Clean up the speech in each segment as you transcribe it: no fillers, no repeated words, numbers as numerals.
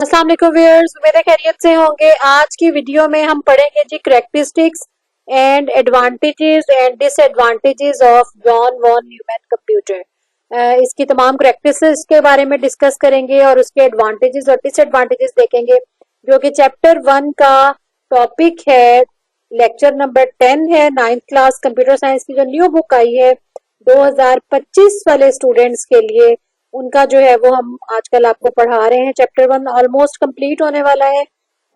अस्सलाम वालेकुम व्यूअर्स, मेरे खैरियत से होंगे। आज की वीडियो में हम पढ़ेंगे जी characteristics and advantages and disadvantages of John von Neumann computer. इसकी तमाम करेक्टरिस्टिक्स के बारे में डिस्कस करेंगे और उसके एडवांटेजेस और डिसएडवांटेजेस देखेंगे, जो कि चैप्टर 1 का टॉपिक है। लेक्चर नंबर 10 है, 9th क्लास कंप्यूटर साइंस की जो न्यू बुक आई है 2025 वाले स्टूडेंट्स के लिए, उनका जो है वो हम आजकल आपको पढ़ा रहे हैं। चैप्टर 1 ऑलमोस्ट कंप्लीट होने वाला है।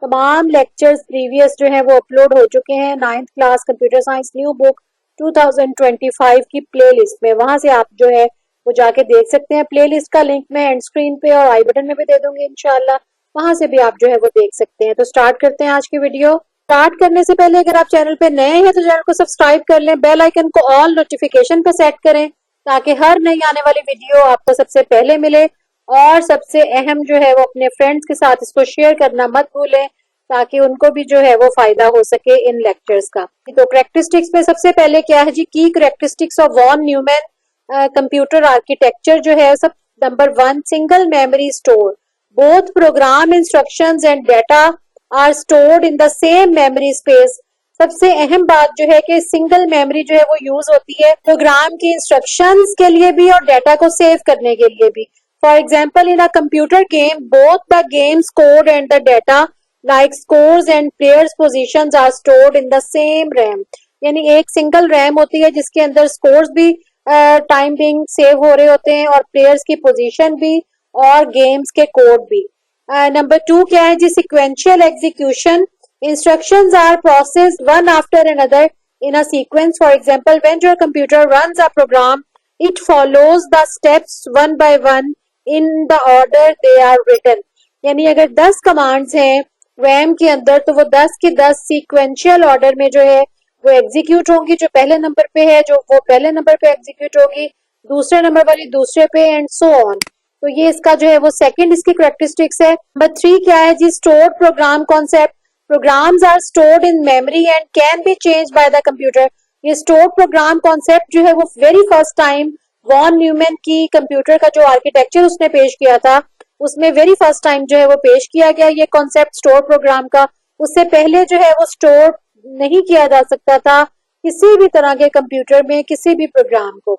तमाम लेक्चर्स प्रीवियस जो है वो अपलोड हो चुके हैं 9th class computer science new book 2025 की प्लेलिस्ट में। वहां से आप जो है वो जाके देख सकते हैं। प्लेलिस्ट का लिंक मैं एंड स्क्रीन पे और आई बटन में भी दे दूंगी इंशाल्लाह, वहां से भी आप जो है वो देख सकते हैं। तो स्टार्ट करते हैं आज की वीडियो। स्टार्ट करने से पहले अगर आप चैनल पे नए हैं तो चैनल को सब्सक्राइब कर लें, बेल आइकन को ऑल नोटिफिकेशन पे सेट करें ताकि हर नई आने वाली वीडियो आपको सबसे पहले मिले। और सबसे अहम जो है वो अपने फ्रेंड्स के साथ इसको शेयर करना मत भूलें ताकि उनको भी जो है वो फायदा हो सके इन लेक्चर्स का। तो करेक्टरिस्टिक्स में सबसे पहले क्या है जी, की characteristics of von Neumann computer architecture जो है सब। Number 1, single memory store. Both program instructions and data are stored in the same memory space. सबसे अहम बात जो है कि सिंगल मेमोरी जो है वो यूज होती है प्रोग्राम की इंस्ट्रक्शंस के लिए भी और डेटा को सेव करने के लिए भी। For example, in a computer game both the games code and the data like scores and players positions are stored in the same RAM. यानी एक सिंगल रैम होती है जिसके अंदर स्कोर्स भी टाइम बिंग सेव हो रहे होते हैं और प्लेयर्स की पोजीशन भी और गेम्स के कोड भी। नंबर 2 क्या है जी, sequential execution. Instructions are processed one after another in a sequence. For example, when your computer runs a program, it follows the steps one by one in the order they are written. यानी अगर 10 commands हैं RAM के अंदर तो वो 10 की 10 sequential order में जो है वो एग्जीक्यूट होंगी। जो पहले नंबर पे है जो वो पहले नंबर पे एग्जीक्यूट होगी, दूसरे नंबर वाली दूसरे पे, एंड सो ऑन। तो ये इसका जो है वो सेकंड इसकी करेक्टरिस्टिक्स है। नंबर 3 क्या है जी, stored program concept. Programs are stored in memory and can be changed by the computer. ये stored program concept जो है वो very first time von Neumann की कंप्यूटर का जो आर्किटेक्चर उसने पेश किया था उसमें very first time जो है वो पेश किया गया ये कॉन्सेप्ट स्टोर प्रोग्राम का। उससे पहले जो है वो स्टोर नहीं किया जा सकता था किसी भी तरह के कंप्यूटर में किसी भी प्रोग्राम को।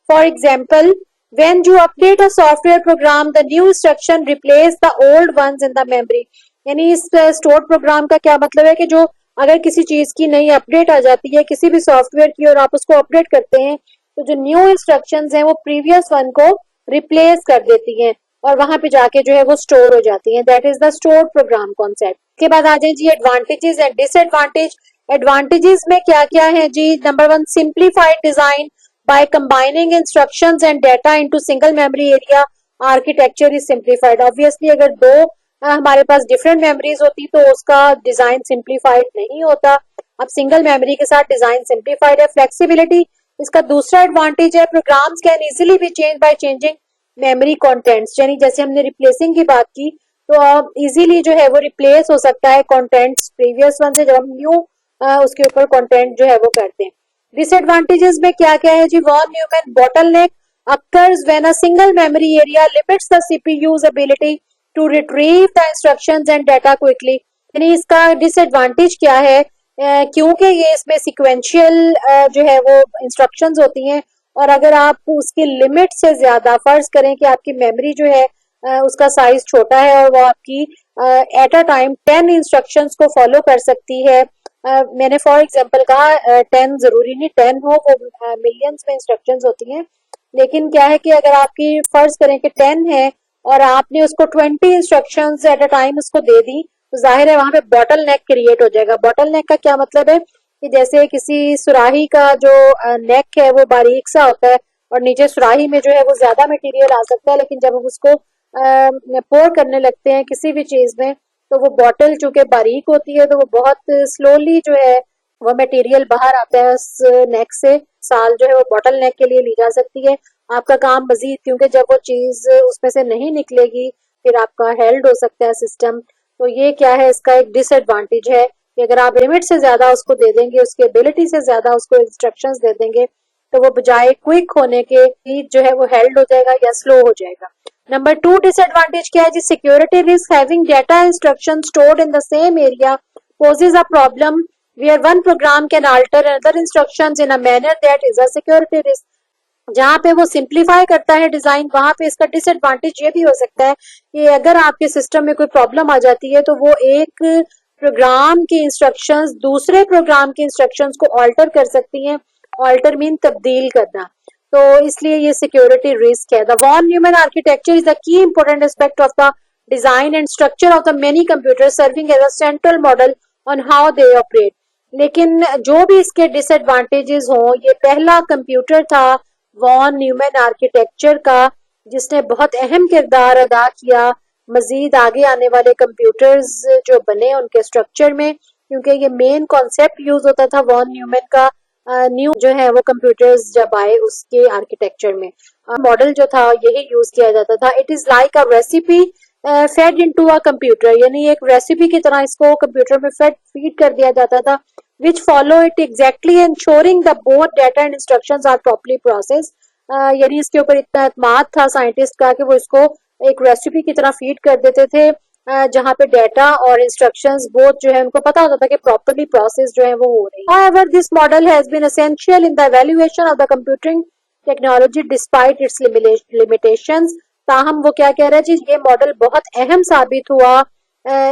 For example, when you update a software program, the new instruction replace the old ones in the memory. यानी इस स्टोर्ड प्रोग्राम का क्या मतलब है कि जो अगर किसी चीज की नई अपडेट आ जाती है किसी भी सॉफ्टवेयर की और आप उसको अपडेट करते हैं तो जो न्यू इंस्ट्रक्शंस हैं वो प्रीवियस वन को रिप्लेस कर देती हैं और वहां पे जाके जो है वो स्टोर हो जाती हैं। That is the stored program concept. के बाद आ जाए जी एडवांटेजेस एंड डिसएडवांटेज। एडवांटेजेस में क्या क्या है जी, number 1, simplified design by combining instructions and data into single memory area. Architecture is simplified. Obviously अगर दो हमारे पास डिफरेंट मेमोरीज होती तो उसका डिजाइन सिंप्लीफाइड नहीं होता। अब सिंगल मेमोरी के साथ डिजाइन सिंप्लीफाइड है। फ्लेक्सिबिलिटी इसका दूसरा एडवांटेज है। Programs can easily be change by changing memory contents. यानी जैसे हमने रिप्लेसिंग की बात की तो अब इजीली जो है वो रिप्लेस हो सकता है कंटेंट्स प्रीवियस वन से जब हम न्यू उसके ऊपर कंटेंट जो है वो करते हैं। डिसएडवांटेजेस में क्या क्या है जी, von Neumann bottleneck occurs when a single memory area limits the CPU's ability to retrieve the instructions and data quickly। यानी इसका डिसएडवांटेज क्या है, क्योंकि ये इसमें सिक्वेंशियल जो है वो इंस्ट्रक्शंस होती हैं और अगर आप उसकी लिमिट से ज्यादा, फर्ज करें कि आपकी मेमोरी जो है उसका साइज छोटा है और वो आपकी एट अ टाइम 10 इंस्ट्रक्शंस को फॉलो कर सकती है। मैंने फॉर एग्जांपल कहा 10 जरूरी नहीं 10 हो, वो मिलियंस में इंस्ट्रक्शंस होती हैं। लेकिन क्या है कि अगर आपकी फर्ज करें कि 10 है और आपने उसको 20 इंस्ट्रक्शंस एट अ टाइम उसको दे दी तो जाहिर है वहां पे बॉटल नेक क्रिएट हो जाएगा। बॉटल नेक का क्या मतलब है कि जैसे किसी सुराही का जो नेक है वो बारीक सा होता है और नीचे सुराही में जो है वो ज्यादा मटेरियल आ सकता है, लेकिन जब हम उसको पोर करने लगते हैं किसी भी चीज में तो वो बॉटल चूंकि बारीक होती है तो वो बहुत स्लोली जो है वो मटेरियल बाहर आता है उस नेक से। साल जो है वो बॉटल नेक के लिए ली जा सकती है। आपका काम मजीद, क्योंकि जब वो चीज उसमें से नहीं निकलेगी फिर आपका हेल्ड हो सकता है सिस्टम। तो ये क्या है, इसका एक डिसएडवांटेज है कि अगर आप लिमिट से ज्यादा उसको दे देंगे, उसकी एबिलिटी से ज्यादा उसको इंस्ट्रक्शंस दे देंगे तो वो बजाय क्विक होने के हीट जो है वो हेल्ड हो जाएगा या स्लो हो जाएगा। नंबर 2 डिसएडवांटेज क्या है जी, security risk. Having data instruction stored in the same area poses a problem where one program can alter another instructions in a manner that is a security risk। जहाँ पे वो simplify करता है design, वहां पे इसका डिसएडवांटेज ये भी हो सकता है कि अगर आपके सिस्टम में कोई प्रॉब्लम आ जाती है तो वो एक प्रोग्राम की इंस्ट्रक्शंस दूसरे प्रोग्राम की इंस्ट्रक्शंस को ऑल्टर कर सकती हैं। ऑल्टर मीन तब्दील करना। तो इसलिए ये सिक्योरिटी रिस्क है। The von Neumann architecture is the key important aspect of the design and structure of the many computer serving as a central model on how they operate. लेकिन जो भी इसके डिसएडवांटेजेस हों, ये पहला कंप्यूटर था von Neumann architecture का जिसने बहुत अहम किरदार अदा किया मजीद आगे आने वाले कंप्यूटर्स जो बने उनके स्ट्रक्चर में, क्योंकि ये मेन कॉन्सेप्ट यूज होता था वॉन न्यूमैन का न्यू जो है वो कंप्यूटर्स जब आए उसके आर्किटेक्चर में मॉडल जो था यही यूज किया जाता था। It is like a recipe fade into a computer, यानी एक रेसिपी की तरह इसको कंप्यूटर में फीड कर दिया जाता था, which follow it exactly ensuring the both data and instructions are properly processed। यानी इसके ऊपर इतना एतमाद था साइंटिस्ट का कि वो इसको एक रेसिपी की तरह फीड कर देते थे जहाँ पे डेटा और इंस्ट्रक्शंस बोथ जो है उनको पता होता था कि प्रॉपर्ली प्रोसेस जो है वो हो रही है। However, this model has been essential in the evaluation of the computing technology despite its limitations। ताहम वो क्या कह रहे हैं जी, ये मॉडल बहुत अहम साबित हुआ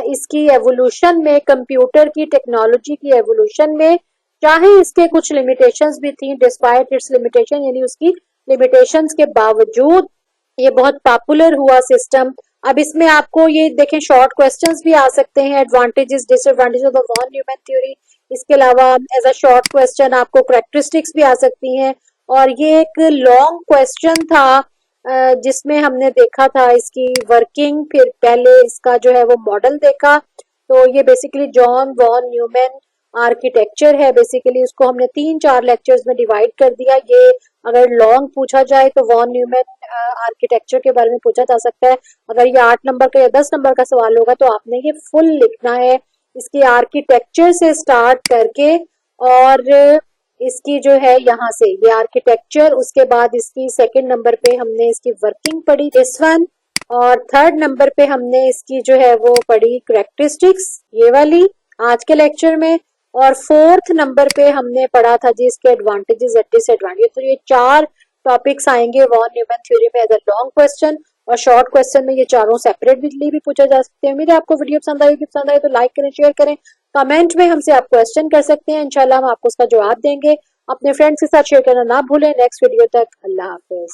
इसकी एवोल्यूशन में, कंप्यूटर की टेक्नोलॉजी की एवोल्यूशन में, चाहे इसके कुछ लिमिटेशंस भी थी। डिस्पाइट इट्स लिमिटेशन यानी उसकी लिमिटेशंस के बावजूद ये बहुत पॉपुलर हुआ सिस्टम। अब इसमें आपको ये देखें शॉर्ट क्वेश्चंस भी आ सकते हैं, advantages disadvantages of the von Neumann theory. इसके अलावा एज अ शॉर्ट क्वेश्चन आपको करैक्टरिस्टिक्स भी आ सकती हैं। और ये एक लॉन्ग क्वेश्चन था जिसमें हमने देखा था इसकी वर्किंग, फिर पहले इसका जो है वो मॉडल देखा। तो ये basically John von Neumann architecture है। बेसिकली उसको हमने 3-4 लेक्चर्स में डिवाइड कर दिया। ये अगर लॉन्ग पूछा जाए तो वॉन न्यूमैन आर्किटेक्चर के बारे में पूछा जा सकता है। अगर ये 8 नंबर का या 10 नंबर का सवाल होगा तो आपने ये फुल लिखना है, इसके आर्किटेक्चर से स्टार्ट करके और इसकी जो है यहाँ से ये आर्किटेक्चर, उसके बाद इसकी सेकंड नंबर पे हमने इसकी वर्किंग पढ़ी दिस वन, और थर्ड नंबर पे हमने इसकी जो है वो पढ़ी करैक्टरिस्टिक्स ये वाली आज के लेक्चर में, और फोर्थ नंबर पे हमने पढ़ा था जी इसके एडवांटेजेस एंड डिसएडवांटेजेस। तो ये 4 टॉपिक्स आएंगे वॉन न्यूमैन थ्योरी में एज अ लॉन्ग क्वेश्चन, और शॉर्ट क्वेश्चन में ये चारों सेपरेटली भी पूछा जा सकते हैं। उम्मीद है आपको वीडियो पसंद आई होगी। पसंद आई तो लाइक करें, शेयर करें, कमेंट में हमसे आप क्वेश्चन कर सकते हैं, इंशाल्लाह हम आपको उसका जवाब देंगे। अपने फ्रेंड्स के साथ शेयर करना ना भूलें। नेक्स्ट वीडियो तक अल्लाह हाफिज।